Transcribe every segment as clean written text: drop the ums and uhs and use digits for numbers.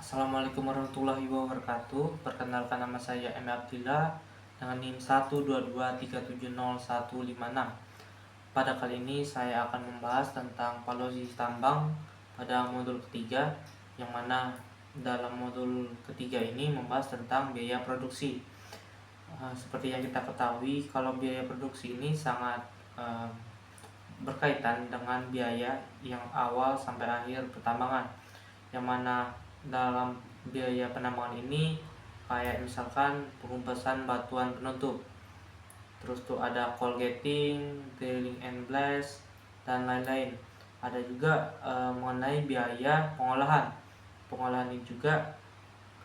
Assalamualaikum warahmatullahi wabarakatuh. Perkenalkan, nama saya M. Abdillah dengan NIM 122270156. Pada kali ini saya akan membahas tentang valuasi tambang pada modul ketiga, yang mana dalam modul ketiga ini membahas tentang biaya produksi. Seperti yang kita ketahui, kalau biaya produksi ini sangat berkaitan dengan biaya yang awal sampai akhir pertambangan, yang mana dalam biaya penambangan ini kayak misalkan pengumpasan batuan penutup, terus tuh ada coal getting, drilling and blast, dan lain-lain. Ada juga mengenai biaya pengolahan. Pengolahan ini juga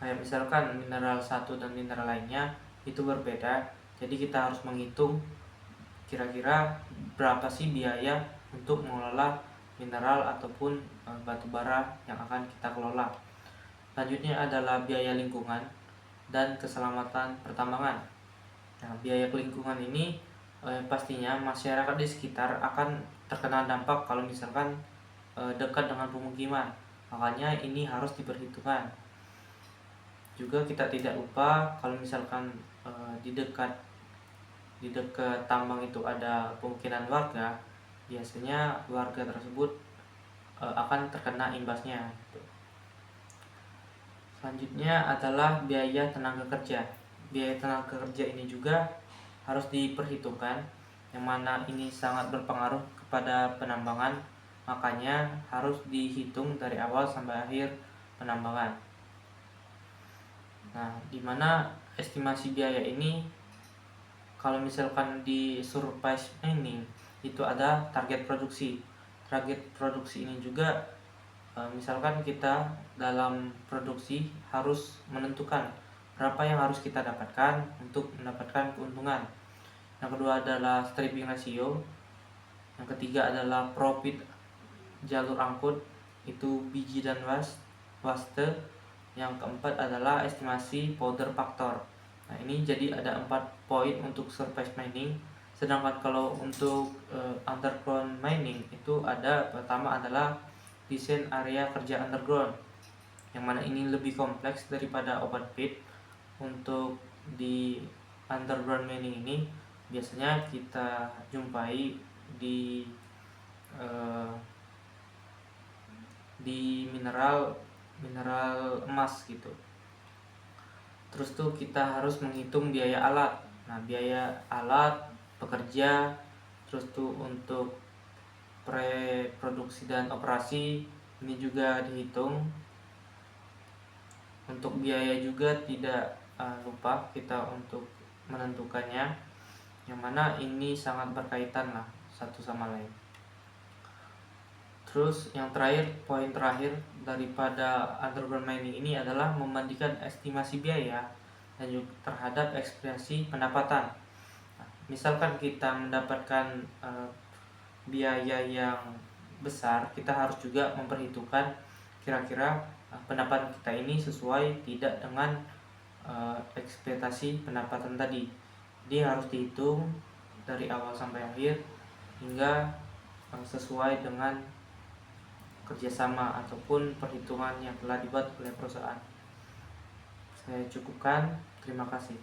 kayak misalkan mineral satu dan mineral lainnya itu berbeda, jadi kita harus menghitung kira-kira berapa sih biaya untuk mengelola mineral ataupun batu bara yang akan kita kelola. Selanjutnya adalah biaya lingkungan dan keselamatan pertambangan. Nah, biaya lingkungan ini pastinya masyarakat di sekitar akan terkena dampak kalau misalkan dekat dengan pemukiman. Makanya ini harus diperhitungkan. Juga kita tidak lupa kalau misalkan di dekat tambang itu ada pemukiman warga, biasanya warga tersebut akan terkena imbasnya. Selanjutnya adalah biaya tenaga kerja. Biaya tenaga kerja ini juga harus diperhitungkan, yang mana ini sangat berpengaruh kepada penambangan, makanya harus dihitung dari awal sampai akhir penambangan. Nah, dimana estimasi biaya ini kalau misalkan di surface mining itu ada target produksi. Target produksi ini juga misalkan kita dalam produksi harus menentukan berapa yang harus kita dapatkan untuk mendapatkan keuntungan. Yang kedua adalah stripping ratio. Yang ketiga adalah profit jalur angkut, itu biji dan waste. Yang keempat adalah estimasi powder factor. Nah, ini jadi ada 4 poin untuk surface mining. Sedangkan kalau untuk underground mining itu ada, pertama adalah desain area kerja underground, yang mana ini lebih kompleks daripada open pit. Untuk di underground mining ini biasanya kita jumpai di mineral emas gitu. Terus tuh kita harus menghitung biaya alat. Nah, biaya alat, pekerja, terus tuh untuk pre-produksi dan operasi ini juga dihitung. Untuk biaya juga tidak lupa kita untuk menentukannya, yang mana ini sangat berkaitan lah satu sama lain. Terus yang terakhir, poin terakhir daripada underground mining ini adalah membandingkan estimasi biaya dan juga terhadap ekspresi pendapatan. Nah, misalkan kita mendapatkan biaya yang besar, kita harus juga memperhitungkan kira-kira pendapatan kita ini sesuai tidak dengan ekspektasi pendapatan tadi. Jadi harus dihitung dari awal sampai akhir hingga sesuai dengan kerjasama ataupun perhitungan yang telah dibuat oleh perusahaan. Saya cukupkan, terima kasih.